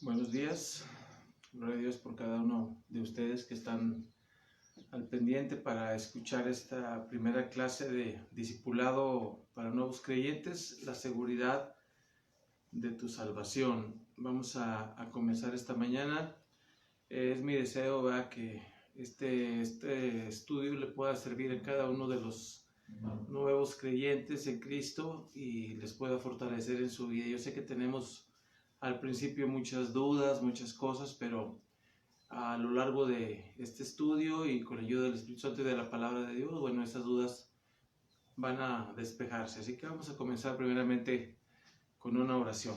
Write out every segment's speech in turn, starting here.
Buenos días, gloria a Dios por cada uno de ustedes que están al pendiente para escuchar esta primera clase de discipulado para nuevos creyentes, la seguridad de tu salvación. Vamos a comenzar esta mañana. Es mi deseo, ¿verdad?, que este estudio le pueda servir a cada uno de los nuevos creyentes en Cristo y les pueda fortalecer en su vida. Yo sé que tenemos al principio muchas dudas, muchas cosas, pero a lo largo de este estudio y con la ayuda del Espíritu Santo y de la palabra de Dios, bueno, esas dudas van a despejarse. Así que vamos a comenzar primeramente con una oración.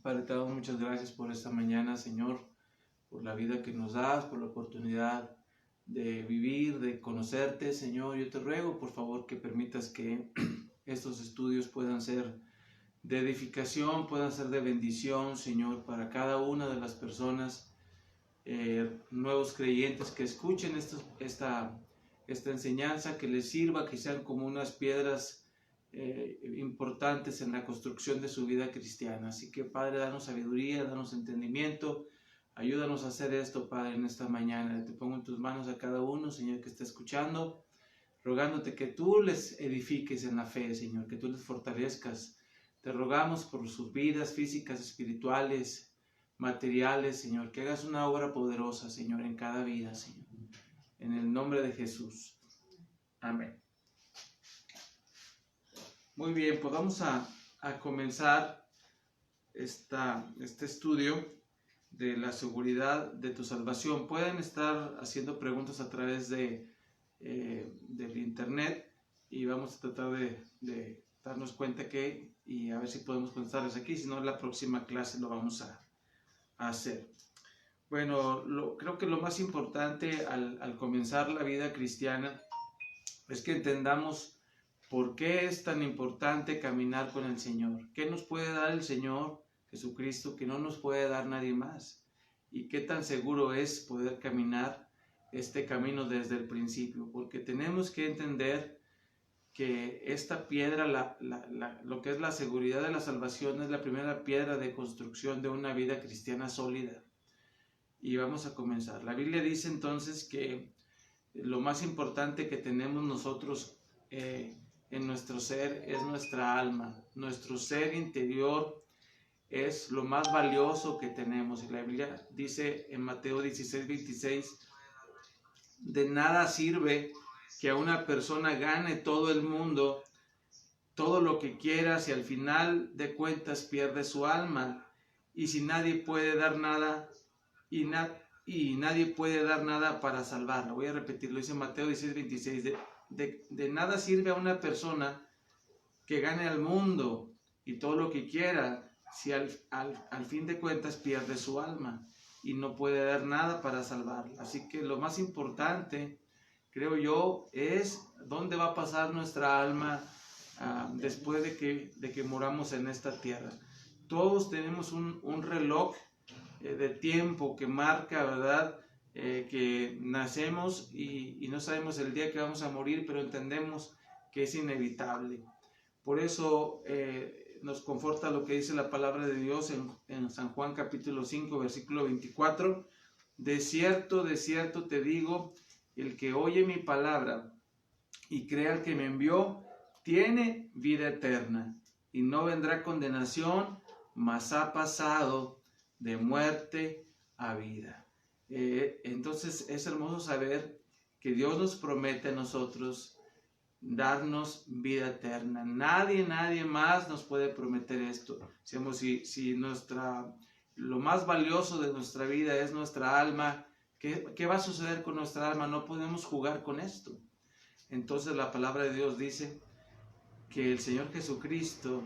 Padre, te damos muchas gracias por esta mañana, Señor, por la vida que nos das, por la oportunidad de vivir, de conocerte, Señor. Yo te ruego, por favor, que permitas que estos estudios puedan ser de edificación, puedan ser de bendición, Señor, para cada una de las personas, nuevos creyentes que escuchen esta enseñanza, que les sirva, que sean como unas piedras importantes en la construcción de su vida cristiana. Así que, Padre, danos sabiduría, danos entendimiento, ayúdanos a hacer esto, Padre, en esta mañana. Te pongo en tus manos a cada uno, Señor, que está escuchando, rogándote que tú les edifiques en la fe, Señor, que tú les fortalezcas. Te rogamos por sus vidas físicas, espirituales, materiales, Señor, que hagas una obra poderosa, Señor, en cada vida, Señor. En el nombre de Jesús. Amén. Muy bien, pues vamos a comenzar este estudio de la seguridad de tu salvación. Pueden estar haciendo preguntas a través del internet y vamos a tratar de darnos cuenta y a ver si podemos contestarles aquí, si no, en la próxima clase lo vamos a hacer. Bueno, creo que lo más importante al comenzar la vida cristiana es que entendamos por qué es tan importante caminar con el Señor. ¿Qué nos puede dar el Señor Jesucristo que no nos puede dar nadie más? ¿Y qué tan seguro es poder caminar este camino desde el principio? Porque tenemos que entender que esta piedra, lo que es la seguridad de la salvación, es la primera piedra de construcción de una vida cristiana sólida. Y vamos a comenzar. La Biblia dice entonces que lo más importante que tenemos nosotros en nuestro ser es nuestra alma. Nuestro ser interior es lo más valioso que tenemos. Y la Biblia dice en Mateo 16:26, de nada sirve que a una persona gane todo el mundo, todo lo que quiera, si al final de cuentas pierde su alma. Y si nadie puede dar nada, y nadie puede dar nada para salvarla. Voy a repetirlo, dice Mateo 16:26, de nada sirve a una persona que gane al mundo y todo lo que quiera, si al fin de cuentas pierde su alma y no puede dar nada para salvarla. Así que lo más importante, creo yo, es dónde va a pasar nuestra alma después de que moramos en esta tierra. Todos tenemos un reloj de tiempo que marca, ¿verdad?, que nacemos y no sabemos el día que vamos a morir, pero entendemos que es inevitable. Por eso nos conforta lo que dice la palabra de Dios en San Juan capítulo 5, versículo 24. De cierto te digo, el que oye mi palabra y crea al que me envió, tiene vida eterna y no vendrá condenación, mas ha pasado de muerte a vida. Entonces es hermoso saber que Dios nos promete a nosotros darnos vida eterna. Nadie más nos puede prometer esto. Si lo más valioso de nuestra vida es nuestra alma, ¿qué va a suceder con nuestra alma? No podemos jugar con esto. Entonces la palabra de Dios dice que el Señor Jesucristo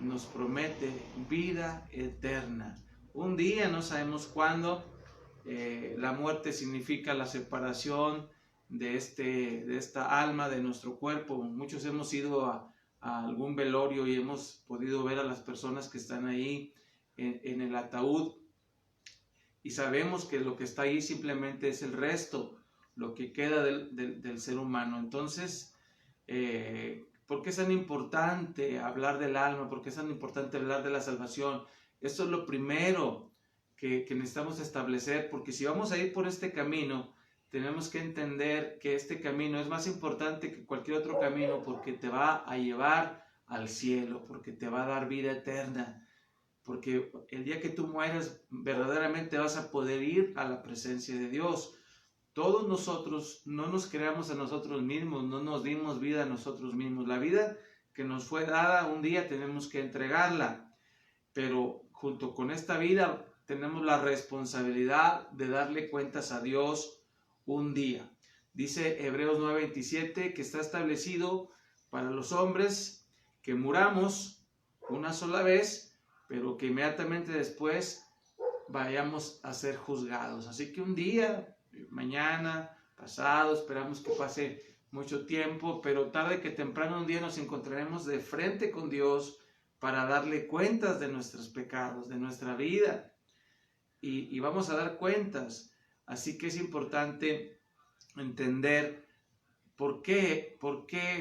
nos promete vida eterna. Un día, no sabemos cuándo, la muerte significa la separación de esta alma de nuestro cuerpo. Muchos hemos ido a algún velorio y hemos podido ver a las personas que están ahí en el ataúd y sabemos que lo que está ahí simplemente es el resto, lo que queda del ser humano. Entonces, ¿por qué es tan importante hablar del alma? ¿Por qué es tan importante hablar de la salvación? Esto es lo primero que necesitamos establecer, porque si vamos a ir por este camino, tenemos que entender que este camino es más importante que cualquier otro camino, porque te va a llevar al cielo, porque te va a dar vida eterna, porque el día que tú mueras, verdaderamente vas a poder ir a la presencia de Dios. Todos nosotros no nos creamos a nosotros mismos, no nos dimos vida a nosotros mismos. La vida que nos fue dada, un día tenemos que entregarla, pero junto con esta vida tenemos la responsabilidad de darle cuentas a Dios un día. Dice Hebreos 9:27 que está establecido para los hombres que muramos una sola vez, pero que inmediatamente después vayamos a ser juzgados. Así que un día, mañana, pasado, esperamos que pase mucho tiempo, pero tarde que temprano un día nos encontraremos de frente con Dios para darle cuentas de nuestros pecados, de nuestra vida, y vamos a dar cuentas. Así que es importante entender por qué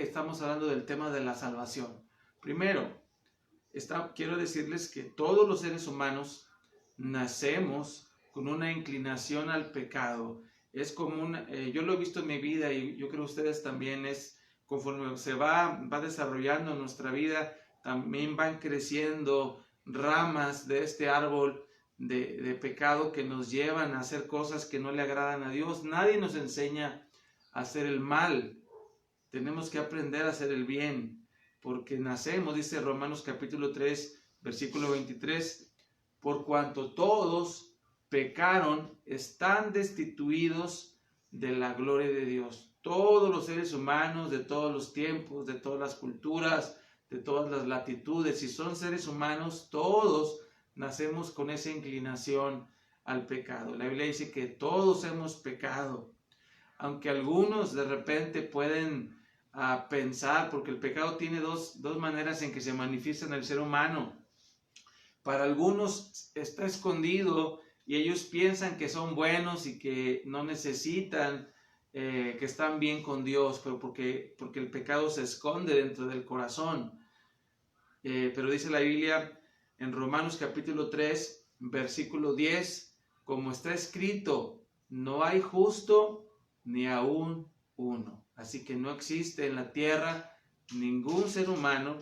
estamos hablando del tema de la salvación. Primero, quiero decirles que todos los seres humanos nacemos con una inclinación al pecado. Es como yo lo he visto en mi vida y yo creo que ustedes también, es conforme se va desarrollando nuestra vida, también van creciendo ramas de este árbol de pecado que nos llevan a hacer cosas que no le agradan a Dios. Nadie nos enseña a hacer el mal. Tenemos que aprender a hacer el bien, porque nacemos, dice Romanos capítulo 3, versículo 23, por cuanto todos pecaron, están destituidos de la gloria de Dios. Todos los seres humanos de todos los tiempos, de todas las culturas, de todas las latitudes, si son seres humanos, todos nacemos con esa inclinación al pecado. La Biblia dice que todos hemos pecado, aunque algunos de repente pueden pensar, porque el pecado tiene dos maneras en que se manifiesta en el ser humano. Para algunos está escondido y ellos piensan que son buenos y que no necesitan, que están bien con Dios, pero porque el pecado se esconde dentro del corazón. Pero dice la Biblia en Romanos capítulo 3, versículo 10, como está escrito, no hay justo ni aún uno. Así que no existe en la tierra ningún ser humano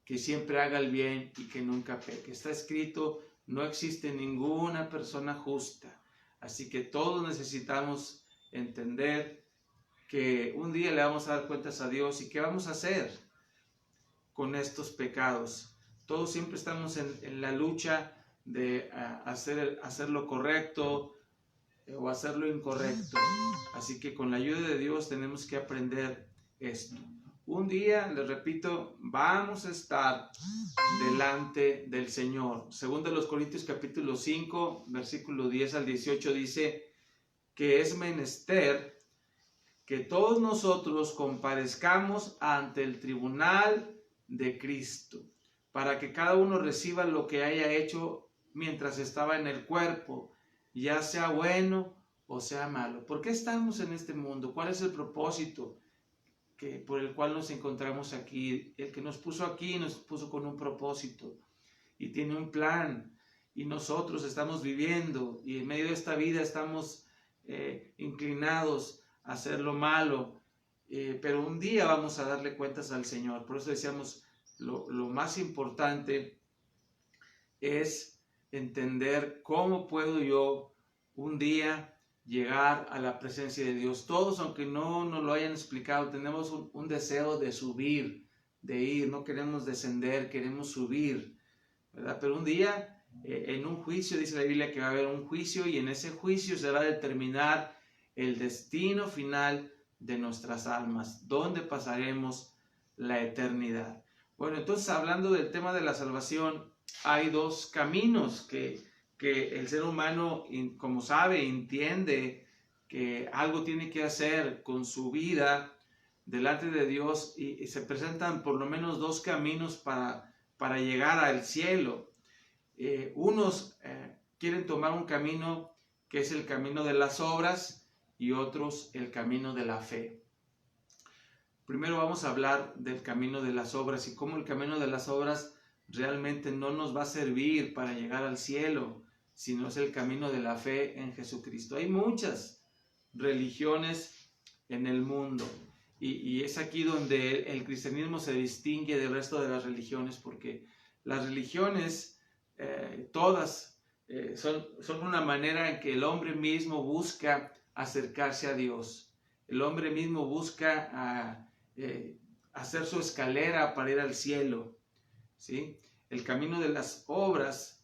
que siempre haga el bien y que nunca peque. Está escrito, no existe ninguna persona justa. Así que todos necesitamos entender que un día le vamos a dar cuentas a Dios y qué vamos a hacer con estos pecados. Todos siempre estamos en la lucha de hacer lo correcto o hacer lo incorrecto. Así que con la ayuda de Dios tenemos que aprender esto. Un día, les repito, vamos a estar delante del Señor. Según de los Corintios capítulo 5, versículo 10 al 18 dice que es menester que todos nosotros comparezcamos ante el tribunal de Cristo, para que cada uno reciba lo que haya hecho mientras estaba en el cuerpo, ya sea bueno o sea malo. ¿Por qué estamos en este mundo? ¿Cuál es el propósito por el cual nos encontramos aquí? El que nos puso aquí nos puso con un propósito y tiene un plan, y nosotros estamos viviendo y en medio de esta vida estamos inclinados a hacer lo malo, pero un día vamos a darle cuentas al Señor. Por eso decíamos, lo más importante es entender cómo puedo yo un día llegar a la presencia de Dios. Todos, aunque no nos lo hayan explicado, tenemos un deseo de subir, de ir, no queremos descender, queremos subir, ¿verdad? Pero un día, en un juicio, dice la Biblia que va a haber un juicio, y en ese juicio se va a determinar el destino final de nuestras almas, donde pasaremos la eternidad. Bueno, entonces, hablando del tema de la salvación, hay dos caminos que el ser humano, como sabe, entiende que algo tiene que hacer con su vida delante de Dios, y se presentan por lo menos dos caminos para llegar al cielo. Unos quieren tomar un camino que es el camino de las obras, y otros el camino de la fe. Primero vamos a hablar del camino de las obras y cómo el camino de las obras realmente no nos va a servir para llegar al cielo, sino es el camino de la fe en Jesucristo. Hay muchas religiones en el mundo y es aquí donde el cristianismo se distingue del resto de las religiones, porque las religiones, todas, son una manera en que el hombre mismo busca acercarse a Dios. El hombre mismo busca hacer su escalera para ir al cielo, ¿sí? El camino de las obras,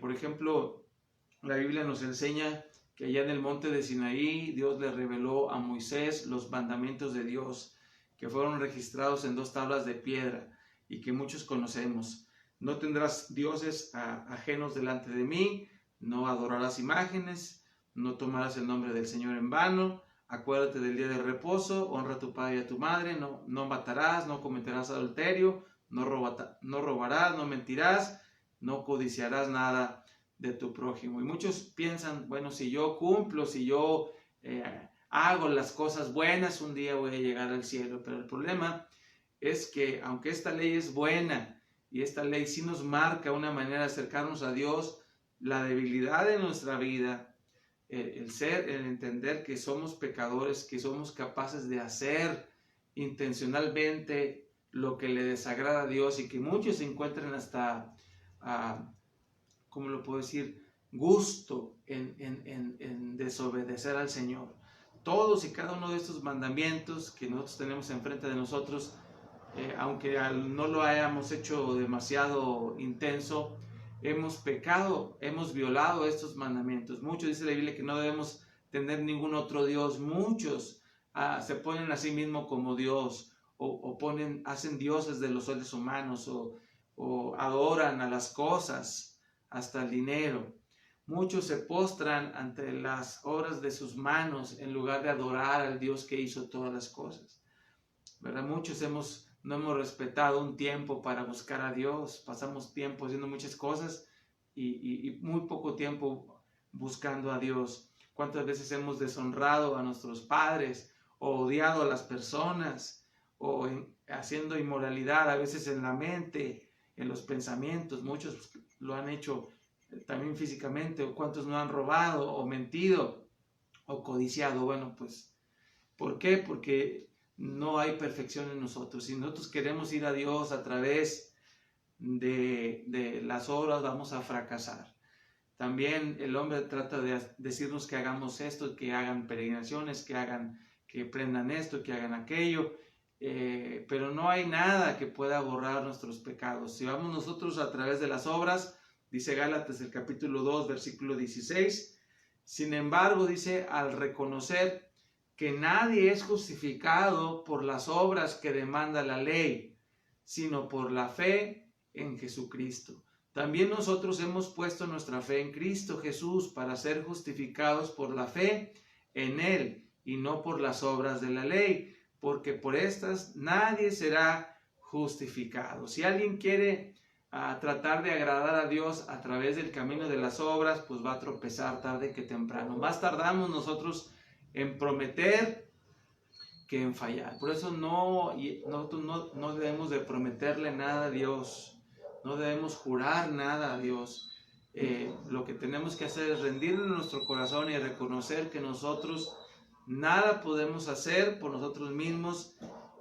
por ejemplo, la Biblia nos enseña que allá en el monte de Sinaí Dios le reveló a Moisés los mandamientos de Dios, que fueron registrados en 2 tablas de piedra y que muchos conocemos. No tendrás dioses ajenos delante de mí, no adorarás imágenes, no tomarás el nombre del Señor en vano, acuérdate del día de reposo, honra a tu padre y a tu madre, no matarás, no cometerás adulterio, no robarás, no mentirás, no codiciarás nada de tu prójimo. Y muchos piensan, bueno, si yo cumplo, si yo hago las cosas buenas, un día voy a llegar al cielo. Pero el problema es que aunque esta ley es buena y esta ley sí nos marca una manera de acercarnos a Dios, la debilidad de nuestra vida, el entender que somos pecadores, que somos capaces de hacer intencionalmente lo que le desagrada a Dios y que muchos se encuentran hasta, ¿cómo lo puedo decir?, gusto en desobedecer al Señor. Todos y cada uno de estos mandamientos que nosotros tenemos enfrente de nosotros, aunque no lo hayamos hecho demasiado intenso, hemos pecado, hemos violado estos mandamientos. Muchos, dice la Biblia, que no debemos tener ningún otro Dios. Muchos se ponen a sí mismos como Dios, o hacen dioses de los seres humanos, o adoran a las cosas, hasta el dinero. Muchos se postran ante las obras de sus manos en lugar de adorar al Dios que hizo todas las cosas, ¿verdad? Muchos no hemos respetado un tiempo para buscar a Dios. Pasamos tiempo haciendo muchas cosas y muy poco tiempo buscando a Dios. ¿Cuántas veces hemos deshonrado a nuestros padres, o odiado a las personas, o haciendo inmoralidad a veces en la mente, en los pensamientos? Muchos lo han hecho también físicamente. O cuántos no han robado, o mentido, o codiciado. Bueno, pues, ¿por qué? Porque no hay perfección en nosotros. Si nosotros queremos ir a Dios a través de las obras, vamos a fracasar. También el hombre trata de decirnos que hagamos esto, que hagan peregrinaciones, que prendan esto, que hagan aquello, pero no hay nada que pueda borrar nuestros pecados. Si vamos nosotros a través de las obras, dice Gálatas el capítulo 2, versículo 16, sin embargo, dice, al reconocer que nadie es justificado por las obras que demanda la ley, sino por la fe en Jesucristo. También nosotros hemos puesto nuestra fe en Cristo Jesús para ser justificados por la fe en Él y no por las obras de la ley, porque por estas nadie será justificado. Si alguien quiere tratar de agradar a Dios a través del camino de las obras, pues va a tropezar tarde que temprano. Más tardamos nosotros en prometer que en fallar. Por eso nosotros no debemos de prometerle nada a Dios, no debemos jurar nada a Dios. Lo que tenemos que hacer es rendirle nuestro corazón y reconocer que nosotros nada podemos hacer por nosotros mismos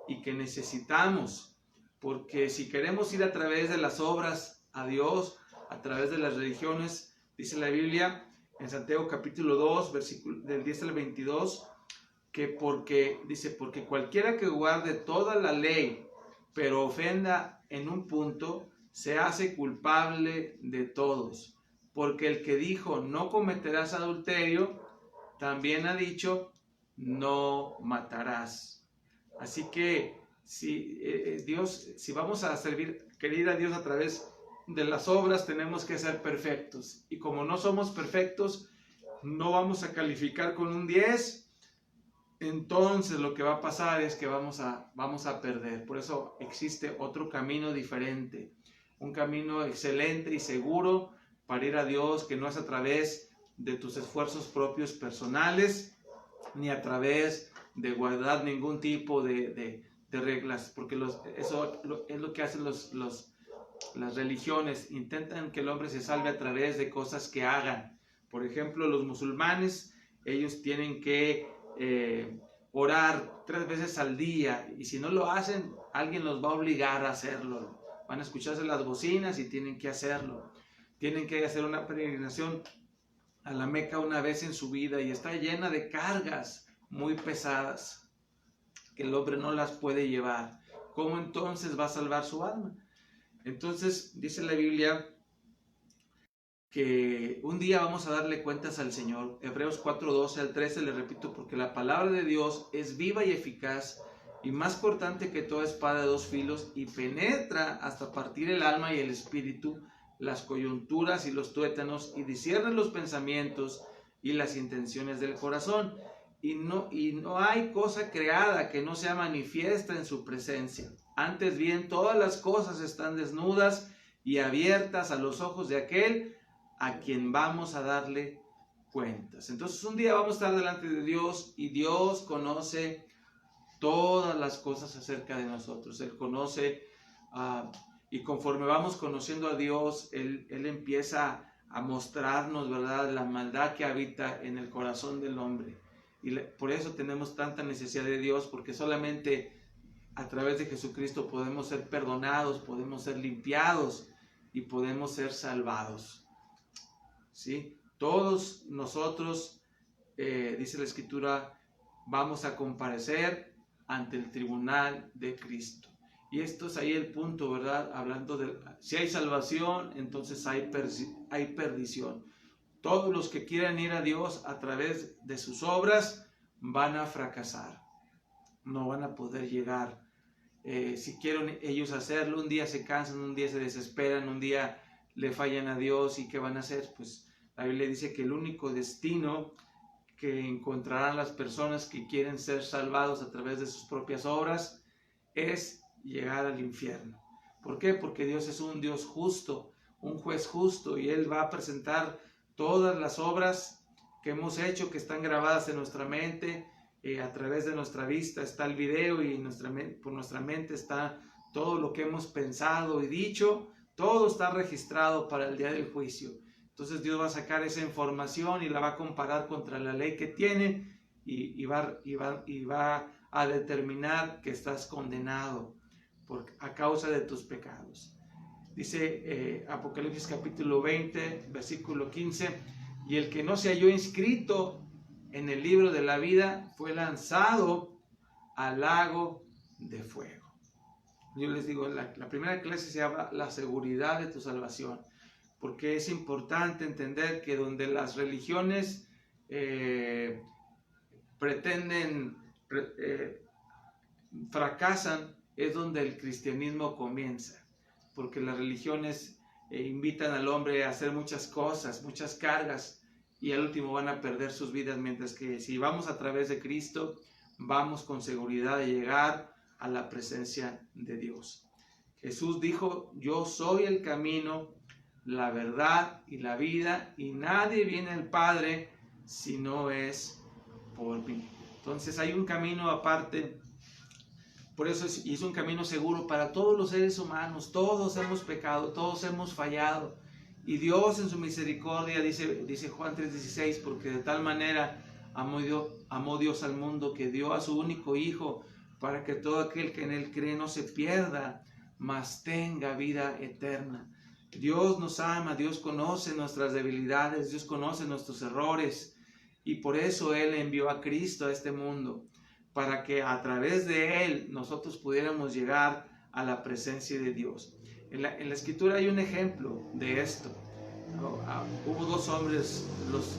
y que necesitamos, porque si queremos ir a través de las obras a Dios, a través de las religiones, dice la Biblia en Santiago capítulo 2, versículo del 10 al 22, porque cualquiera que guarde toda la ley, pero ofenda en un punto, se hace culpable de todos. Porque el que dijo, no cometerás adulterio, también ha dicho, no matarás. Así que si vamos a querer a Dios a través de las obras, tenemos que ser perfectos. Y como no somos perfectos, no vamos a calificar con un 10. Entonces lo que va a pasar es que vamos a perder. Por eso existe otro camino diferente, un camino excelente y seguro para ir a Dios, que no es a través de tus esfuerzos propios personales, ni a través de guardar ningún tipo de reglas, porque eso es lo que hacen los las religiones intentan que el hombre se salve a través de cosas que hagan. Por ejemplo, los musulmanes, ellos tienen que orar 3 veces al día, y si no lo hacen, alguien los va a obligar a hacerlo. Van a escucharse las bocinas y tienen que hacerlo. Tienen que hacer una peregrinación a la Meca una vez en su vida, y está llena de cargas muy pesadas que el hombre no las puede llevar. ¿Cómo entonces va a salvar su alma? Entonces dice la Biblia que un día vamos a darle cuentas al Señor. Hebreos 4:12 al 13, le repito, porque la palabra de Dios es viva y eficaz y más cortante que toda espada de 2 filos, y penetra hasta partir el alma y el espíritu, las coyunturas y los tuétanos, y discierne los pensamientos y las intenciones del corazón. Y no hay cosa creada que no sea manifiesta en su presencia. Antes bien, todas las cosas están desnudas y abiertas a los ojos de aquel a quien vamos a darle cuentas. Entonces un día vamos a estar delante de Dios, y Dios conoce todas las cosas acerca de nosotros. Él conoce, y conforme vamos conociendo a Dios, Él empieza a mostrarnos, ¿verdad?, la maldad que habita en el corazón del hombre. Y por eso tenemos tanta necesidad de Dios, porque solamente a través de Jesucristo podemos ser perdonados, podemos ser limpiados y podemos ser salvados. ¿Sí? Todos nosotros, dice la Escritura, vamos a comparecer ante el tribunal de Cristo. Y esto es ahí el punto, ¿verdad? Hablando de si hay salvación, entonces hay perdición. Todos los que quieran ir a Dios a través de sus obras van a fracasar. No van a poder llegar. Si quieren ellos hacerlo, un día se cansan, un día se desesperan, un día le fallan a Dios, ¿y qué van a hacer? Pues la Biblia dice que el único destino que encontrarán las personas que quieren ser salvados a través de sus propias obras es llegar al infierno. ¿Por qué? Porque Dios es un Dios justo, un juez justo, y Él va a presentar todas las obras que hemos hecho, que están grabadas en nuestra mente, a través de nuestra vista está el video, y por nuestra mente está todo lo que hemos pensado y dicho. Todo está registrado para el día del juicio. Entonces Dios va a sacar esa información y la va a comparar contra la ley que tiene, y va a determinar que estás condenado a causa de tus pecados. Dice Apocalipsis capítulo 20, versículo 15, y el que no se halló inscrito en el libro de la vida fue lanzado al lago de fuego. Yo les digo, la primera clase se llama la seguridad de tu salvación, porque es importante entender que donde las religiones fracasan, es donde el cristianismo comienza, porque las religiones invitan al hombre a hacer muchas cosas, muchas cargas, y al último van a perder sus vidas, mientras que si vamos a través de Cristo, vamos con seguridad a llegar a la presencia de Dios. Jesús dijo: yo soy el camino, la verdad y la vida, y nadie viene al Padre si no es por mí. Entonces hay un camino aparte. Por eso es un camino seguro para todos los seres humanos. Todos hemos pecado, todos hemos fallado, y Dios en su misericordia, dice Juan 3:16, porque de tal manera amó Dios al mundo, que dio a su único Hijo, para que todo aquel que en Él cree no se pierda, mas tenga vida eterna. Dios nos ama, Dios conoce nuestras debilidades, Dios conoce nuestros errores, y por eso Él envió a Cristo a este mundo, para que a través de Él nosotros pudiéramos llegar a la presencia de Dios. En la Escritura hay un ejemplo de esto. Hubo 2 hombres,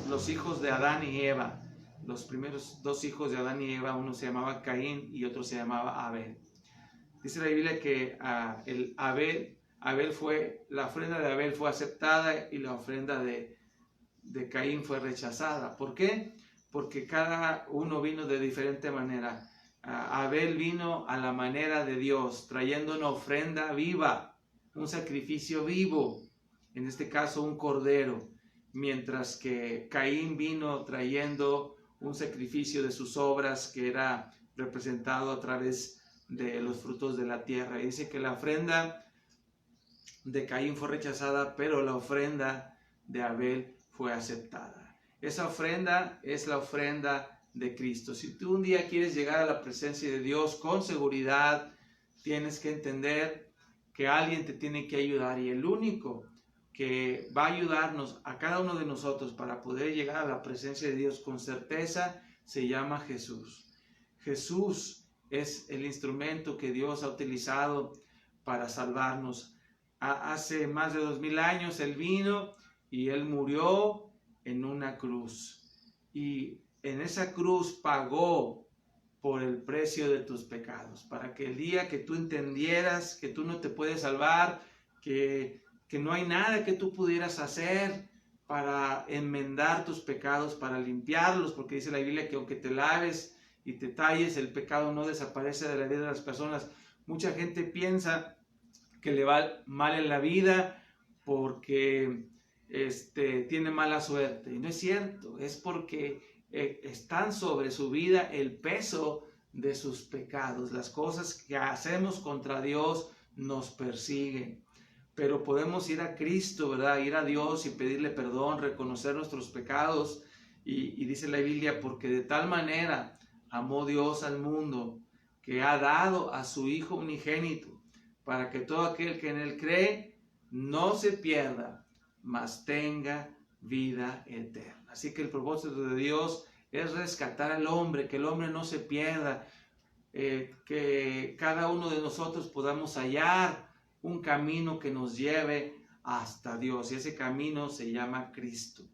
los hijos de Adán y Eva. Los primeros 2 hijos de Adán y Eva, uno se llamaba Caín y otro se llamaba Abel. Dice la Biblia que la ofrenda de Abel fue aceptada y la ofrenda de Caín fue rechazada. ¿Por qué? Porque cada uno vino de diferente manera. Abel vino a la manera de Dios, trayendo una ofrenda viva, un sacrificio vivo, en este caso un cordero, mientras que Caín vino trayendo un sacrificio de sus obras, que era representado a través de los frutos de la tierra. Y dice que la ofrenda de Caín fue rechazada, pero la ofrenda de Abel fue aceptada. Esa ofrenda es la ofrenda de Cristo. Si tú un día quieres llegar a la presencia de Dios con seguridad, tienes que entender que alguien te tiene que ayudar, y el único que va a ayudarnos a cada uno de nosotros para poder llegar a la presencia de Dios con certeza se llama Jesús. Jesús es el instrumento que Dios ha utilizado para salvarnos. Hace más de 2000 años Él vino y Él murió en una cruz. Y en esa cruz pagó por el precio de tus pecados, para que el día que tú entendieras que tú no te puedes salvar, que no hay nada que tú pudieras hacer para enmendar tus pecados, para limpiarlos, porque dice la Biblia que aunque te laves y te talles, el pecado no desaparece de la vida de las personas. Mucha gente piensa que le va mal en la vida porque tiene mala suerte, y no es cierto, es porque están sobre su vida el peso de sus pecados. Las cosas que hacemos contra Dios nos persiguen. Pero podemos ir a Cristo, ¿verdad? Ir a Dios y pedirle perdón, reconocer nuestros pecados. Y dice la Biblia, porque de tal manera amó Dios al mundo, que ha dado a su Hijo unigénito, para que todo aquel que en Él cree no se pierda, mas tenga vida eterna. Así que el propósito de Dios es rescatar al hombre, que el hombre no se pierda, que cada uno de nosotros podamos hallar un camino que nos lleve hasta Dios, y ese camino se llama Cristo.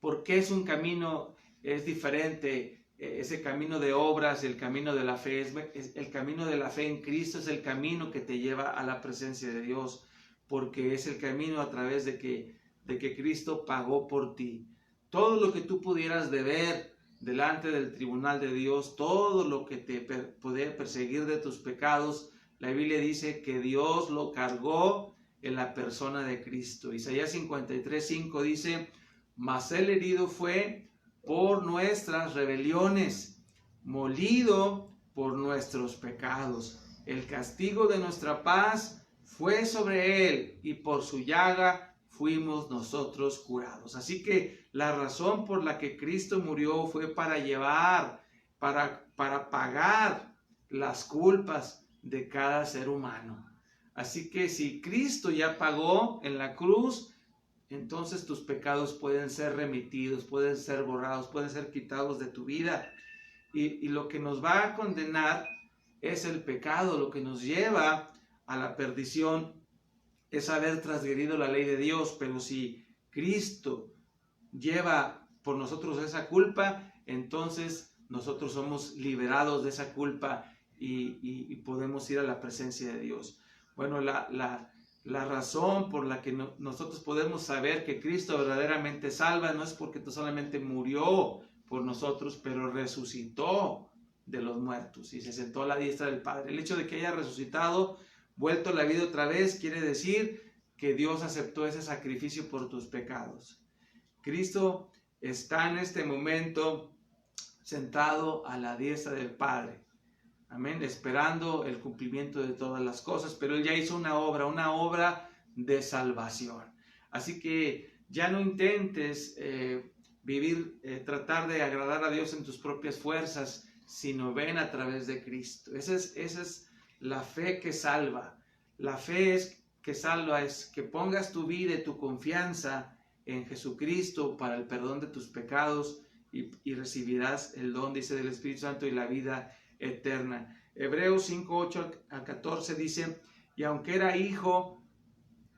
¿Por qué es un camino? Es diferente, ese camino de obras, el camino de la fe, el camino de la fe en Cristo es el camino que te lleva a la presencia de Dios, porque es el camino a través de que Cristo pagó por ti. Todo lo que tú pudieras deber delante del tribunal de Dios, todo lo que te podía perseguir de tus pecados, la Biblia dice que Dios lo cargó en la persona de Cristo. Isaías 53:5 dice, mas Él herido fue por nuestras rebeliones, molido por nuestros pecados. El castigo de nuestra paz fue sobre Él, y por su llaga fuimos nosotros curados. Así que la razón por la que Cristo murió fue para llevar, para pagar las culpas de cada ser humano. Así que si Cristo ya pagó en la cruz, entonces tus pecados pueden ser remitidos, pueden ser borrados, pueden ser quitados de tu vida. Y lo que nos va a condenar es el pecado. Lo que nos lleva a la perdición es haber transgredido la ley de Dios. Pero si Cristo lleva por nosotros esa culpa, entonces nosotros somos liberados de esa culpa y podemos ir a la presencia de Dios. Bueno, la razón por la que nosotros podemos saber que Cristo verdaderamente salva no es porque solamente murió por nosotros, pero resucitó de los muertos y se sentó a la diestra del Padre. El hecho de que haya resucitado, vuelto a la vida otra vez, quiere decir que Dios aceptó ese sacrificio por tus pecados. Cristo está en este momento sentado a la diestra del Padre. Amén, esperando el cumplimiento de todas las cosas, pero Él ya hizo una obra de salvación. Así que ya no intentes tratar de agradar a Dios en tus propias fuerzas, sino ven a través de Cristo. Esa es la fe que salva. La fe que salva es que pongas tu vida y tu confianza en Jesucristo para el perdón de tus pecados y recibirás el don, dice, del Espíritu Santo y la vida eterna. Hebreos 5:8-14 dice, y aunque era hijo,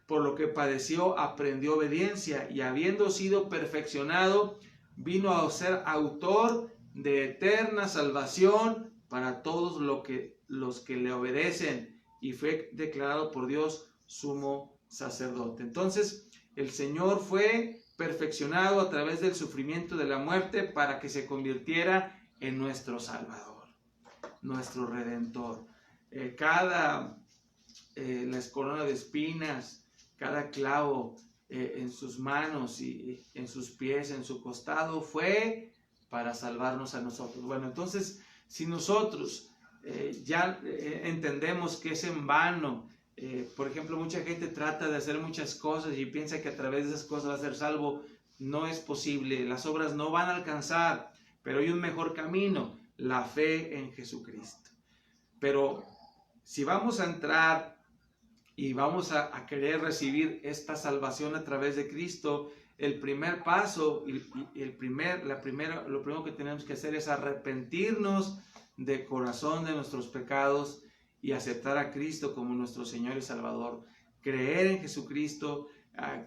por lo que padeció, aprendió obediencia, y habiendo sido perfeccionado, vino a ser autor de eterna salvación para todos los que le obedecen, y fue declarado por Dios sumo sacerdote. Entonces, el Señor fue perfeccionado a través del sufrimiento de la muerte para que se convirtiera en nuestro Salvador, nuestro Redentor. La corona de espinas, cada clavo en sus manos y en sus pies, en su costado, fue para salvarnos a nosotros. Bueno, entonces, si nosotros ya entendemos que es en vano Por ejemplo, mucha gente trata de hacer muchas cosas y piensa que a través de esas cosas va a ser salvo. No es posible, las obras no van a alcanzar, pero hay un mejor camino, la fe en Jesucristo. Pero si vamos a entrar y vamos a querer recibir esta salvación a través de Cristo, el primer paso lo primero que tenemos que hacer es arrepentirnos de corazón de nuestros pecados y aceptar a Cristo como nuestro Señor y Salvador. Creer en Jesucristo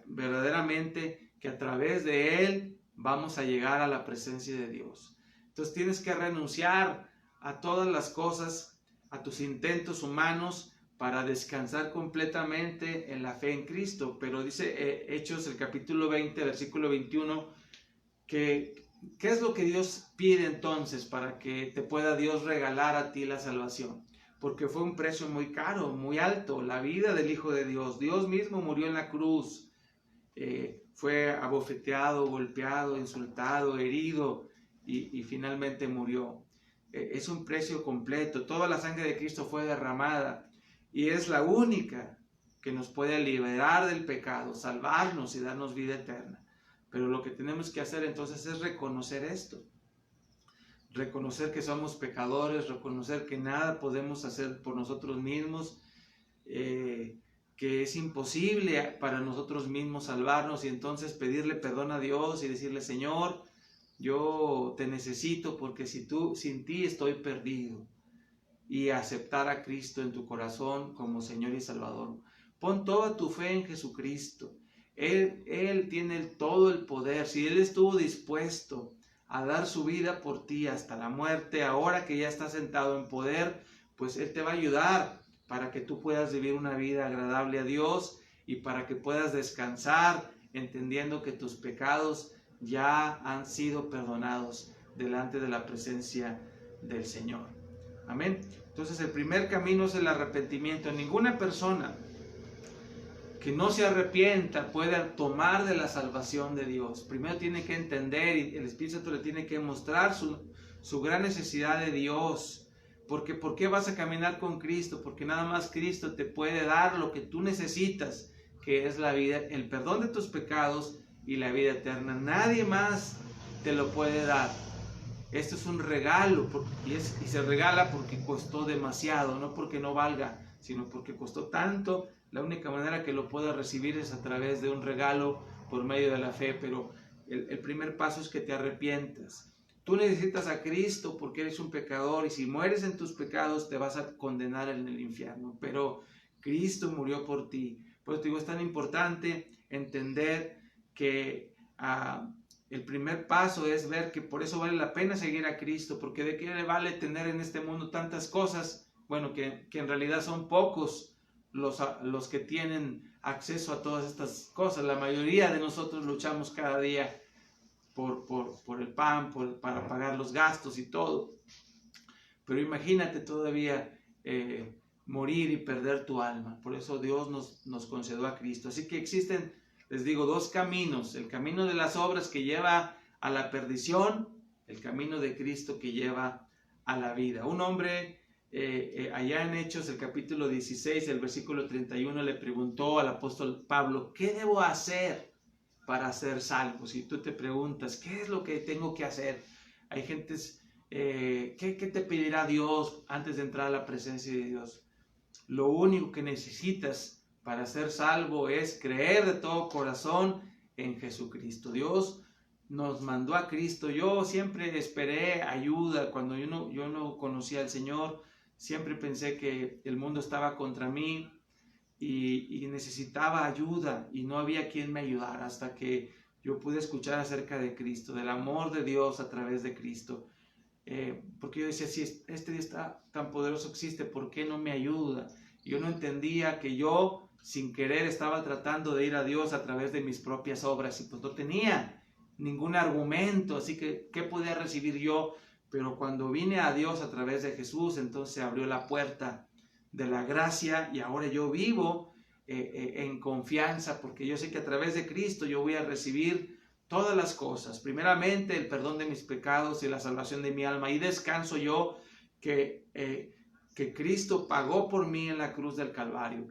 verdaderamente, que a través de Él vamos a llegar a la presencia de Dios. Entonces tienes que renunciar a todas las cosas, a tus intentos humanos, para descansar completamente en la fe en Cristo. Pero dice Hechos, el capítulo 20, versículo 21, que ¿qué es lo que Dios pide entonces para que te pueda Dios regalar a ti la salvación? Porque fue un precio muy caro, muy alto, la vida del Hijo de Dios. Dios mismo murió en la cruz, fue abofeteado, golpeado, insultado, herido y finalmente murió. Es un precio completo, toda la sangre de Cristo fue derramada y es la única que nos puede liberar del pecado, salvarnos y darnos vida eterna. Pero lo que tenemos que hacer entonces es reconocer esto. Reconocer que somos pecadores, reconocer que nada podemos hacer por nosotros mismos, que es imposible para nosotros mismos salvarnos, y entonces pedirle perdón a Dios y decirle: Señor, yo te necesito porque sin ti estoy perdido, y aceptar a Cristo en tu corazón como Señor y Salvador. Pon toda tu fe en Jesucristo. Él tiene todo el poder. Si Él estuvo dispuesto a dar su vida por ti hasta la muerte, ahora que ya está sentado en poder, pues Él te va a ayudar para que tú puedas vivir una vida agradable a Dios y para que puedas descansar entendiendo que tus pecados ya han sido perdonados delante de la presencia del Señor. Amén. Entonces el primer camino es el arrepentimiento. Ninguna persona que no se arrepienta puede tomar de la salvación de Dios. Primero tiene que entender, y el Espíritu Santo le tiene que mostrar su gran necesidad de Dios. Porque ¿por qué vas a caminar con Cristo? Porque nada más Cristo te puede dar lo que tú necesitas, que es la vida, el perdón de tus pecados y la vida eterna. Nadie más te lo puede dar. Esto es un regalo, y se regala porque costó demasiado, no porque no valga, sino porque costó tanto. La única manera que lo puedas recibir es a través de un regalo por medio de la fe, pero el primer paso es que te arrepientas. Tú necesitas a Cristo porque eres un pecador, y si mueres en tus pecados te vas a condenar en el infierno, pero Cristo murió por ti. Por eso te digo, es tan importante entender que el primer paso es ver que por eso vale la pena seguir a Cristo, porque de qué le vale tener en este mundo tantas cosas, bueno, que en realidad son pocos los que tienen acceso a todas estas cosas. La mayoría de nosotros luchamos cada día por el pan, para pagar los gastos y todo. Pero imagínate todavía morir y perder tu alma. Por eso Dios nos concedió a Cristo. Así que existen, les digo, dos caminos: el camino de las obras, que lleva a la perdición; el camino de Cristo, que lleva a la vida. Un hombre allá en Hechos, el capítulo 16, el versículo 31, le preguntó al apóstol Pablo: ¿qué debo hacer para ser salvo? Si tú te preguntas, ¿qué es lo que tengo que hacer? Hay gentes, ¿qué te pedirá Dios antes de entrar a la presencia de Dios? Lo único que necesitas para ser salvo es creer de todo corazón en Jesucristo. Dios nos mandó a Cristo. Yo siempre esperé ayuda cuando yo no conocía al Señor. Siempre pensé que el mundo estaba contra mí y necesitaba ayuda, y no había quien me ayudara, hasta que yo pude escuchar acerca de Cristo, del amor de Dios a través de Cristo. Porque yo decía, si este Dios tan poderoso existe, ¿por qué no me ayuda? Yo no entendía que yo, sin querer, estaba tratando de ir a Dios a través de mis propias obras, y pues no tenía ningún argumento, así que ¿qué podía recibir yo? Pero cuando vine a Dios a través de Jesús, entonces se abrió la puerta de la gracia, y ahora yo vivo en confianza, porque yo sé que a través de Cristo yo voy a recibir todas las cosas. Primeramente, el perdón de mis pecados y la salvación de mi alma, y descanso yo que Cristo pagó por mí en la cruz del Calvario.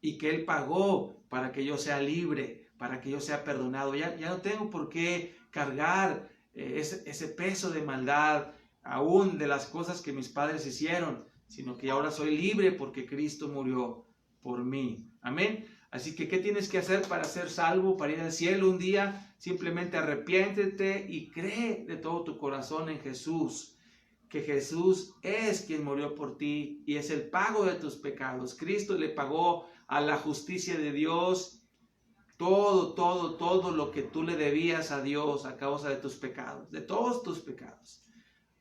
y que Él pagó para que yo sea libre, para que yo sea perdonado. Ya no tengo por qué cargar ese peso de maldad, aún de las cosas que mis padres hicieron, sino que ahora soy libre porque Cristo murió por mí. Amén. Así que, ¿qué tienes que hacer para ser salvo, para ir al cielo un día? Simplemente arrepiéntete y cree de todo tu corazón en Jesús, que Jesús es quien murió por ti y es el pago de tus pecados. Cristo le pagó a la justicia de Dios todo lo que tú le debías a Dios a causa de tus pecados, de todos tus pecados.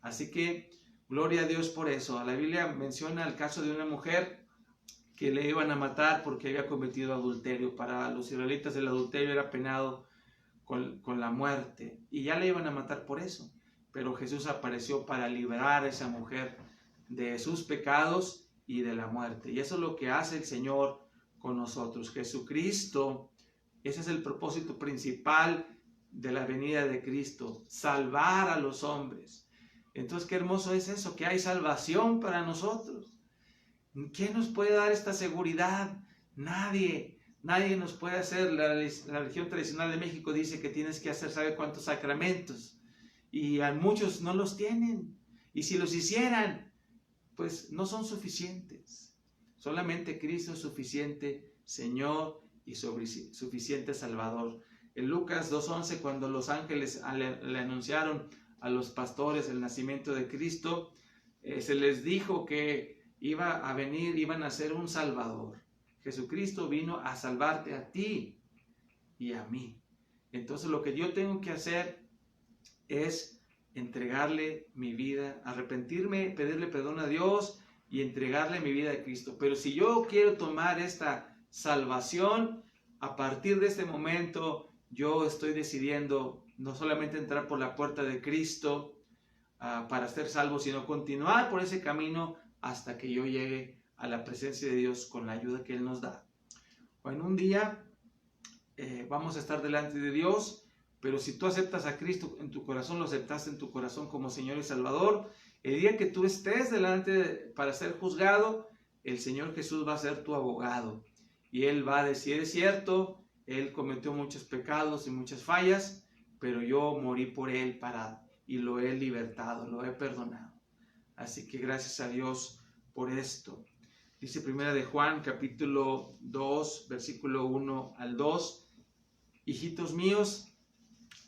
Así que, gloria a Dios por eso. La Biblia menciona el caso de una mujer que le iban a matar porque había cometido adulterio. Para los israelitas el adulterio era penado con la muerte y ya le iban a matar por eso. Pero Jesús apareció para liberar a esa mujer de sus pecados y de la muerte. Y eso es lo que hace el Señor con nosotros. Jesucristo, ese es el propósito principal de la venida de Cristo, salvar a los hombres. Entonces, qué hermoso es eso, que hay salvación para nosotros. ¿Quién nos puede dar esta seguridad? Nadie nos puede hacer. La religión tradicional de México dice que tienes que hacer, ¿sabe cuántos sacramentos? Y a muchos no los tienen. Y si los hicieran, pues no son suficientes. Solamente Cristo es suficiente Señor y suficiente Salvador. En Lucas 2:11, cuando los ángeles le anunciaron a los pastores el nacimiento de Cristo, se les dijo que iba a venir, iban a ser un Salvador. Jesucristo vino a salvarte a ti y a mí. Entonces lo que yo tengo que hacer es entregarle mi vida, arrepentirme, pedirle perdón a Dios y entregarle mi vida a Cristo. Pero si yo quiero tomar esta salvación, a partir de este momento yo estoy decidiendo no solamente entrar por la puerta de Cristo para ser salvo, sino continuar por ese camino hasta que yo llegue a la presencia de Dios con la ayuda que Él nos da. En un día vamos a estar delante de Dios, pero si tú aceptas a Cristo en tu corazón, lo aceptaste en tu corazón como Señor y Salvador, el día que tú estés delante para ser juzgado, el Señor Jesús va a ser tu abogado. Y Él va a decir, es cierto, Él cometió muchos pecados y muchas fallas, pero yo morí por Él y lo he libertado, lo he perdonado. Así que gracias a Dios por esto. Dice 1 de Juan, capítulo 2, versículo 1 al 2. Hijitos míos,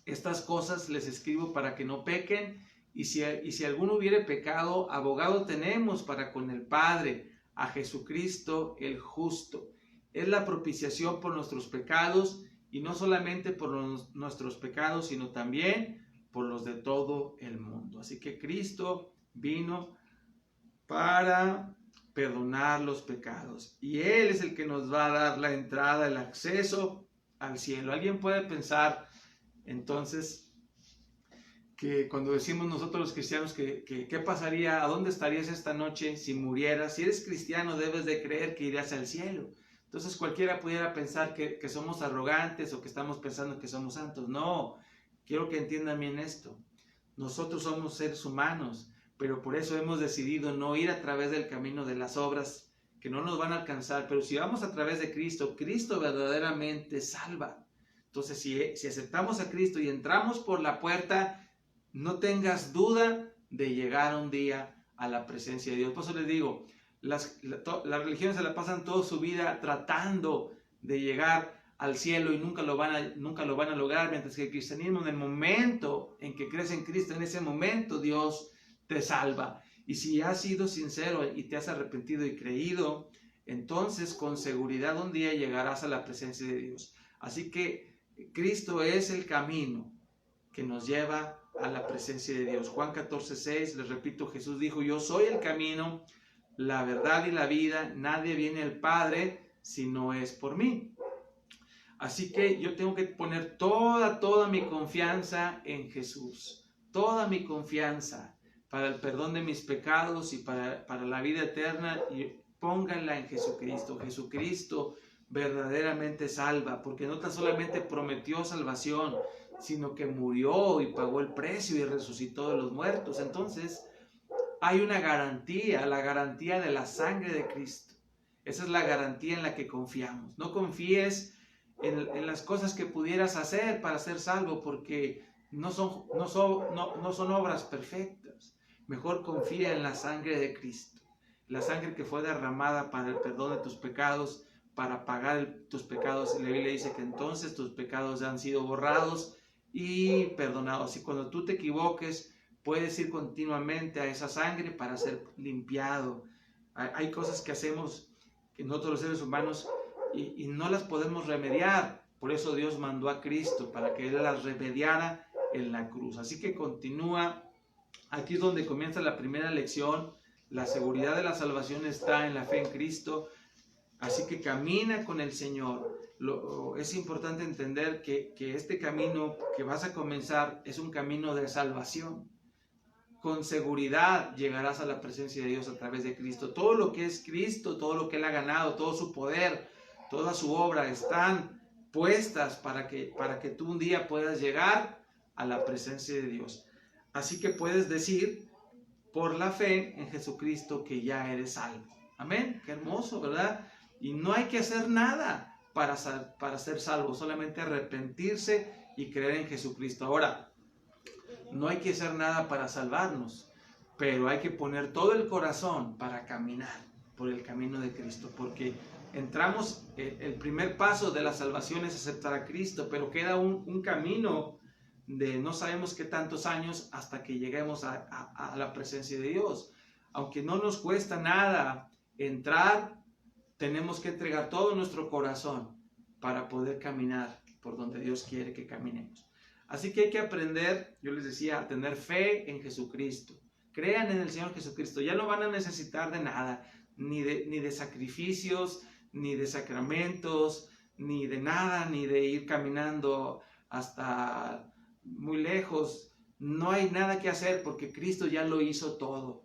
estas cosas les escribo para que no pequen, y si alguno hubiere pecado, abogado tenemos para con el Padre, a Jesucristo el justo. Es la propiciación por nuestros pecados, y no solamente por nuestros pecados, sino también por los de todo el mundo. Así que Cristo vino para perdonar los pecados, y Él es el que nos va a dar la entrada, el acceso al cielo. Alguien puede pensar entonces que cuando decimos nosotros los cristianos que ¿qué pasaría? ¿A dónde estarías esta noche si murieras? Si eres cristiano debes de creer que irás al cielo. Entonces cualquiera pudiera pensar que somos arrogantes o que estamos pensando que somos santos. No, quiero que entiendan bien esto. Nosotros somos seres humanos, pero por eso hemos decidido no ir a través del camino de las obras que no nos van a alcanzar. Pero si vamos a través de Cristo, Cristo verdaderamente salva. Entonces, si aceptamos a Cristo y entramos por la puerta, no tengas duda de llegar un día a la presencia de Dios. Por eso les digo, las religiones se la pasan toda su vida tratando de llegar al cielo y nunca lo van a lograr, mientras que el cristianismo, en el momento en que crees en Cristo, en ese momento Dios te salva. Y si has sido sincero y te has arrepentido y creído, entonces con seguridad un día llegarás a la presencia de Dios. Así que Cristo es el camino que nos lleva a la presencia de Dios. Juan 14:6, les repito, Jesús dijo, yo soy el camino, la verdad y la vida, nadie viene al Padre si no es por mí. Así que yo tengo que poner toda mi confianza en Jesús, toda mi confianza para el perdón de mis pecados y para la vida eterna, y pónganla en Jesucristo. Jesucristo verdaderamente salva, porque no tan solamente prometió salvación, sino que murió y pagó el precio y resucitó de los muertos. Entonces hay una garantía, la garantía de la sangre de Cristo. Esa es la garantía en la que confiamos. No confíes en las cosas que pudieras hacer para ser salvo, porque no son obras perfectas. Mejor confía en la sangre de Cristo, la sangre que fue derramada para el perdón de tus pecados, para pagar tus pecados. La Biblia dice que entonces tus pecados han sido borrados y perdonados. Y cuando tú te equivoques, puedes ir continuamente a esa sangre para ser limpiado. Hay cosas que hacemos que nosotros los seres humanos y no las podemos remediar. Por eso Dios mandó a Cristo para que Él las remediara en la cruz. Así que continúa. Aquí es donde comienza la primera lección. La seguridad de la salvación está en la fe en Cristo. Así que camina con el Señor. Es importante entender que este camino que vas a comenzar es un camino de salvación. Con seguridad llegarás a la presencia de Dios a través de Cristo. Todo lo que es Cristo, todo lo que Él ha ganado, todo su poder, toda su obra están puestas para que tú un día puedas llegar a la presencia de Dios. Así que puedes decir por la fe en Jesucristo que ya eres salvo. Amén. Qué hermoso, ¿verdad? Y no hay que hacer nada para ser salvo, solamente arrepentirse y creer en Jesucristo. Ahora, no hay que hacer nada para salvarnos, pero hay que poner todo el corazón para caminar por el camino de Cristo, porque entramos, el primer paso de la salvación es aceptar a Cristo, pero queda un camino de no sabemos qué tantos años hasta que lleguemos a la presencia de Dios. Aunque no nos cuesta nada entrar, tenemos que entregar todo nuestro corazón para poder caminar por donde Dios quiere que caminemos. Así que hay que aprender, yo les decía, a tener fe en Jesucristo. Crean en el Señor Jesucristo. Ya no van a necesitar de nada, ni de sacrificios, ni de sacramentos, ni de nada, ni de ir caminando hasta muy lejos. No hay nada que hacer porque Cristo ya lo hizo todo.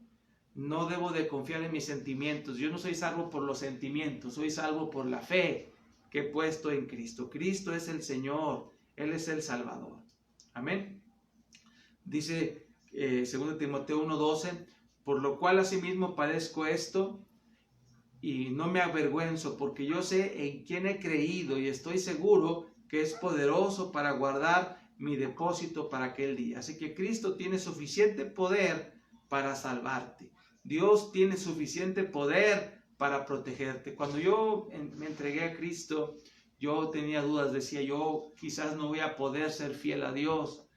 No debo de confiar en mis sentimientos. Yo no soy salvo por los sentimientos, soy salvo por la fe que he puesto en Cristo. Cristo es el Señor, Él es el Salvador. Amén. Dice 2 Timoteo 1:12, por lo cual asimismo padezco esto y no me avergüenzo, porque yo sé en quién he creído y estoy seguro que es poderoso para guardar mi depósito para aquel día. Así que Cristo tiene suficiente poder para salvarte. Dios tiene suficiente poder para protegerte. Cuando yo me entregué a Cristo, yo tenía dudas, decía yo quizás no voy a poder ser fiel a Dios,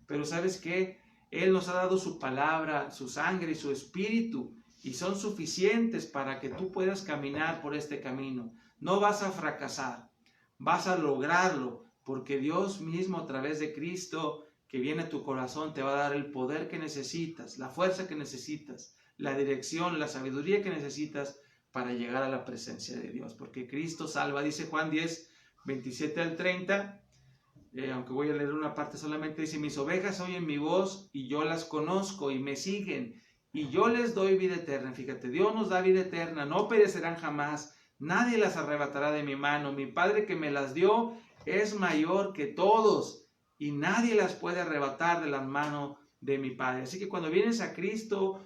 pero ¿sabes qué? Él nos ha dado su palabra, su sangre y su espíritu, y son suficientes para que tú puedas caminar por este camino. No vas a fracasar, vas a lograrlo, porque Dios mismo a través de Cristo que viene a tu corazón te va a dar el poder que necesitas, la fuerza que necesitas, la dirección, la sabiduría que necesitas para llegar a la presencia de Dios, porque Cristo salva. Dice Juan 10, 27 al 30, aunque voy a leer una parte solamente, dice, mis ovejas oyen mi voz y yo las conozco y me siguen y yo les doy vida eterna. Fíjate, Dios nos da vida eterna, no perecerán jamás, nadie las arrebatará de mi mano. Mi Padre que me las dio es mayor que todos y nadie las puede arrebatar de las manos de mi Padre. Así que cuando vienes a Cristo,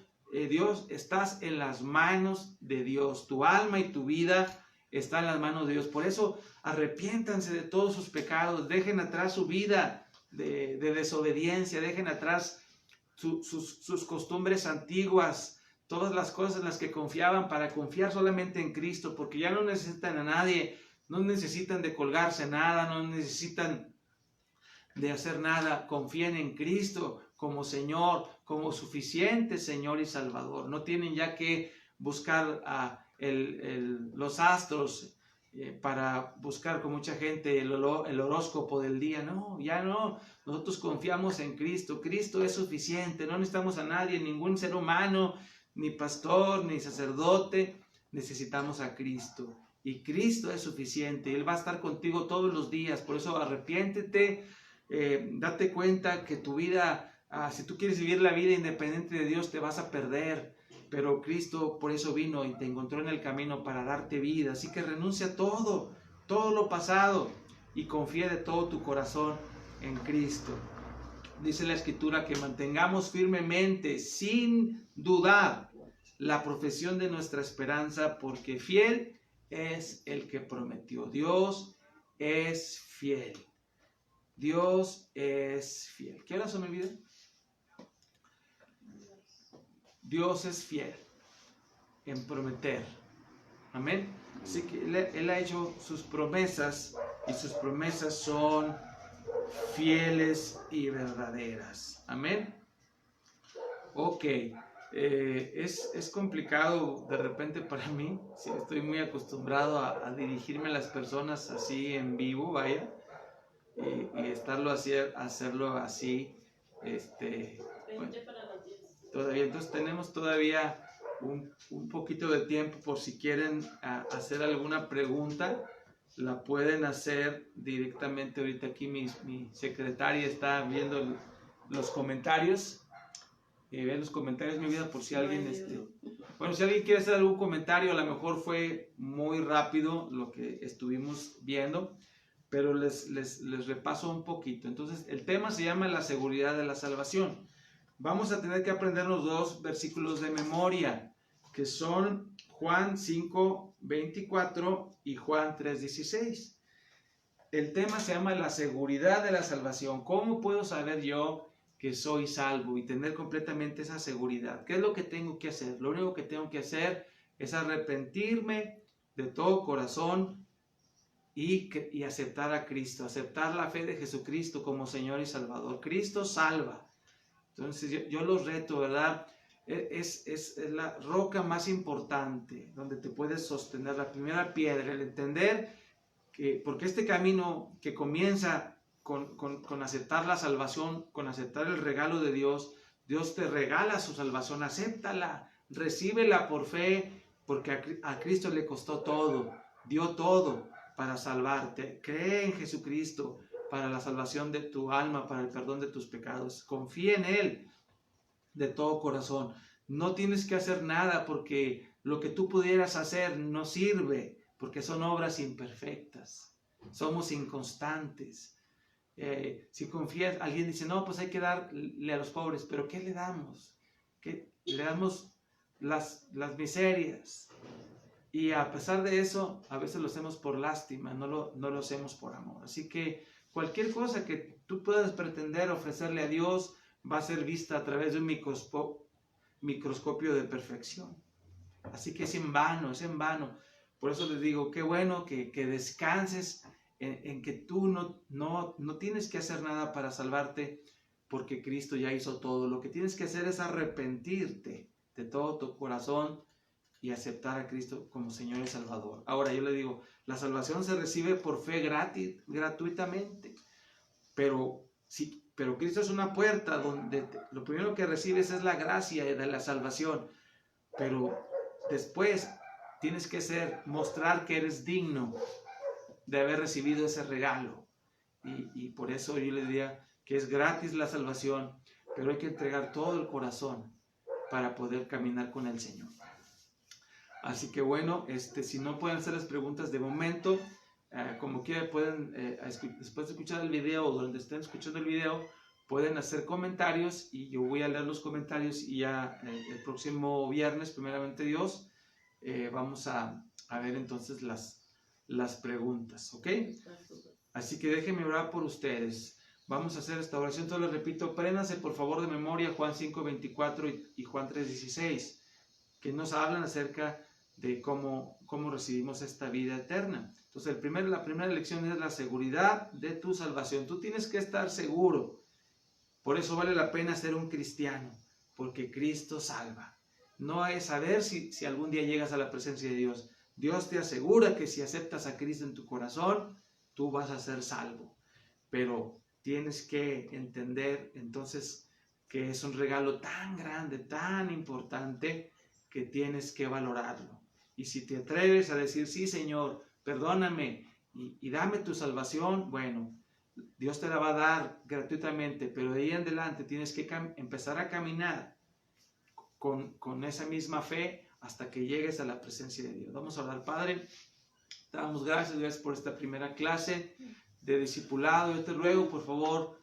Dios, estás en las manos de Dios. Tu alma y tu vida está en las manos de Dios. Por eso arrepiéntanse de todos sus pecados, dejen atrás su vida de desobediencia, dejen atrás sus costumbres antiguas, todas las cosas en las que confiaban, para confiar solamente en Cristo, porque ya no necesitan a nadie, no necesitan de colgarse nada, no necesitan de hacer nada. Confíen en Cristo como Señor, como suficiente Señor y Salvador. No tienen ya que buscar los astros para buscar con mucha gente el horóscopo del día. No, ya no. Nosotros confiamos en Cristo. Cristo es suficiente. No necesitamos a nadie, ningún ser humano, ni pastor, ni sacerdote. Necesitamos a Cristo. Y Cristo es suficiente. Él va a estar contigo todos los días. Por eso arrepiéntete. Date cuenta que tu vida, si tú quieres vivir la vida independiente de Dios, te vas a perder. Pero Cristo por eso vino y te encontró en el camino para darte vida. Así que renuncia a todo lo pasado y confía de todo tu corazón en Cristo. Dice la Escritura que mantengamos firmemente, sin dudar, la profesión de nuestra esperanza, porque fiel es el que prometió. Dios es fiel. Dios es fiel. ¿Qué hora se me olvida? Dios es fiel en prometer. Amén. Así que Él ha hecho sus promesas y sus promesas son fieles y verdaderas. Amén. Ok. Es complicado de repente para mí. Sí, estoy muy acostumbrado a dirigirme a las personas así en vivo, vaya. Y hacerlo así. Bueno, todavía, entonces tenemos todavía un poquito de tiempo por si quieren hacer alguna pregunta, la pueden hacer directamente. Ahorita aquí mi secretaria está viendo los comentarios, ve los comentarios, mi vida, por si alguien, bueno, si alguien quiere hacer algún comentario, a lo mejor fue muy rápido lo que estuvimos viendo, pero les repaso un poquito. Entonces, el tema se llama la seguridad de la salvación. Vamos a tener que aprendernos 2 versículos de memoria, que son Juan 5:24 y Juan 3:16. El tema se llama la seguridad de la salvación. ¿Cómo puedo saber yo que soy salvo y tener completamente esa seguridad? ¿Qué es lo que tengo que hacer? Lo único que tengo que hacer es arrepentirme de todo corazón y aceptar a Cristo, aceptar la fe de Jesucristo como Señor y Salvador. Cristo salva. Entonces yo los reto, ¿verdad? Es la roca más importante donde te puedes sostener, la primera piedra, el entender que, porque este camino que comienza con aceptar la salvación, con aceptar el regalo de Dios, Dios te regala su salvación, acéptala, recíbela por fe, porque a Cristo le costó todo, dio todo para salvarte. Cree en Jesucristo para la salvación de tu alma, para el perdón de tus pecados. Confía en Él de todo corazón. No tienes que hacer nada, porque lo que tú pudieras hacer no sirve, porque son obras imperfectas. Somos inconstantes. Si confías, alguien dice, no, pues hay que darle a los pobres, pero ¿qué le damos? Le damos las miserias. Y a pesar de eso, a veces lo hacemos por lástima, no lo hacemos por amor. Así que cualquier cosa que tú puedas pretender ofrecerle a Dios va a ser vista a través de un microscopio de perfección. Así que es en vano, es en vano. Por eso les digo, qué bueno que descanses en que tú no tienes que hacer nada para salvarte, porque Cristo ya hizo todo. Lo que tienes que hacer es arrepentirte de todo tu corazón y aceptar a Cristo como Señor y Salvador. Ahora yo le digo, la salvación se recibe por fe gratuitamente, pero Cristo es una puerta donde lo primero que recibes es la gracia de la salvación, pero después tienes que mostrar que eres digno de haber recibido ese regalo, y por eso yo le diría que es gratis la salvación, pero hay que entregar todo el corazón para poder caminar con el Señor. Así que bueno, si no pueden hacer las preguntas de momento, como quiera pueden, después de escuchar el video o donde estén escuchando el video, pueden hacer comentarios y yo voy a leer los comentarios, y ya el próximo viernes, primeramente Dios, vamos a ver entonces las preguntas, ¿ok? Así que déjenme orar por ustedes. Vamos a hacer esta oración, entonces les repito, apréndanse por favor de memoria Juan 5:24 y Juan 3:16, que nos hablan acerca de cómo recibimos esta vida eterna. Entonces la primera lección es la seguridad de tu salvación. Tú tienes que estar seguro. Por eso vale la pena ser un cristiano, porque Cristo salva. No es saber si algún día llegas a la presencia de Dios. Dios te asegura que si aceptas a Cristo en tu corazón, tú vas a ser salvo. Pero tienes que entender entonces que es un regalo tan grande, tan importante, que tienes que valorarlo. Y si te atreves a decir, sí Señor, perdóname y dame tu salvación, bueno, Dios te la va a dar gratuitamente, pero de ahí en adelante tienes que empezar a caminar con esa misma fe hasta que llegues a la presencia de Dios. Vamos a orar. Padre, te damos gracias por esta primera clase de discipulado. Yo te ruego, por favor,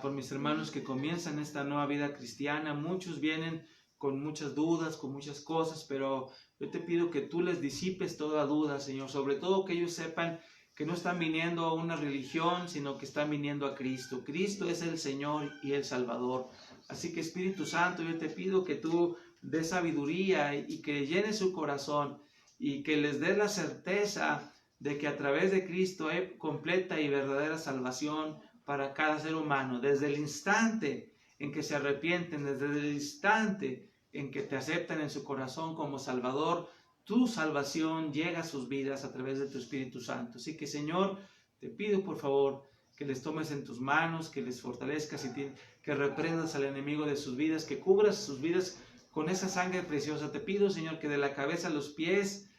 por mis hermanos que comienzan esta nueva vida cristiana. Muchos vienen con muchas dudas, con muchas cosas, pero yo te pido que tú les disipes toda duda, Señor, sobre todo que ellos sepan que no están viniendo a una religión, sino que están viniendo a Cristo. Cristo es el Señor y el Salvador. Así que Espíritu Santo, yo te pido que tú des sabiduría y que llenes su corazón y que les des la certeza de que a través de Cristo hay completa y verdadera salvación para cada ser humano, desde el instante en que se arrepienten, desde el instante en que te aceptan en su corazón como Salvador. Tu salvación llega a sus vidas a través de tu Espíritu Santo. Así que, Señor, te pido por favor que les tomes en tus manos, que les fortalezcas y que reprendas al enemigo de sus vidas, que cubras sus vidas con esa sangre preciosa. Te pido, Señor, que de la cabeza a los pies,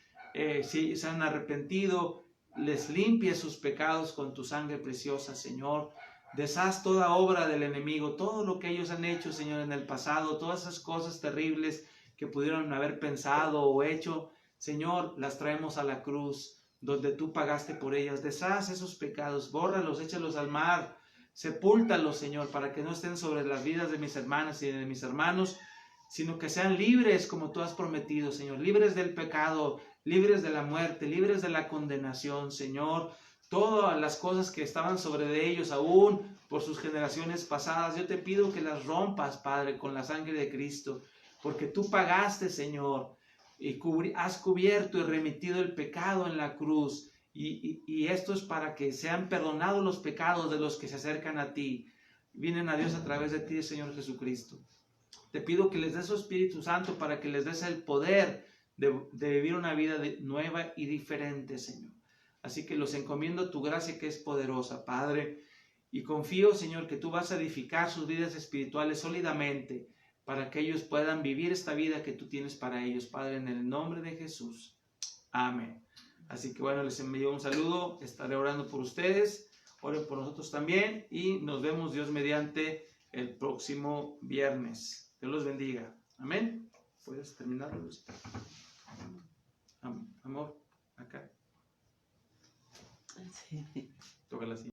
si se han arrepentido, les limpie sus pecados con tu sangre preciosa, Señor. Deshaz toda obra del enemigo, todo lo que ellos han hecho, Señor, en el pasado, todas esas cosas terribles que pudieron haber pensado o hecho, Señor, las traemos a la cruz, donde tú pagaste por ellas. Deshaz esos pecados, bórralos, échalos al mar, sepúltalos, Señor, para que no estén sobre las vidas de mis hermanas y de mis hermanos, sino que sean libres como tú has prometido, Señor, libres del pecado, libres de la muerte, libres de la condenación, Señor. Todas las cosas que estaban sobre de ellos aún por sus generaciones pasadas, yo te pido que las rompas, Padre, con la sangre de Cristo, porque tú pagaste, Señor, y has cubierto y remitido el pecado en la cruz, y esto es para que sean perdonados los pecados de los que se acercan a ti, vienen a Dios a través de ti, Señor Jesucristo. Te pido que les des su Espíritu Santo para que les des el poder de vivir una vida nueva y diferente, Señor. Así que los encomiendo a tu gracia que es poderosa, Padre, y confío, Señor, que tú vas a edificar sus vidas espirituales sólidamente para que ellos puedan vivir esta vida que tú tienes para ellos, Padre, en el nombre de Jesús. Amén. Así que bueno, les envío un saludo, estaré orando por ustedes, oren por nosotros también y nos vemos Dios mediante el próximo viernes. Dios los bendiga. Amén. ¿Puedes terminarlo, Luz? Amor, acá. Sí.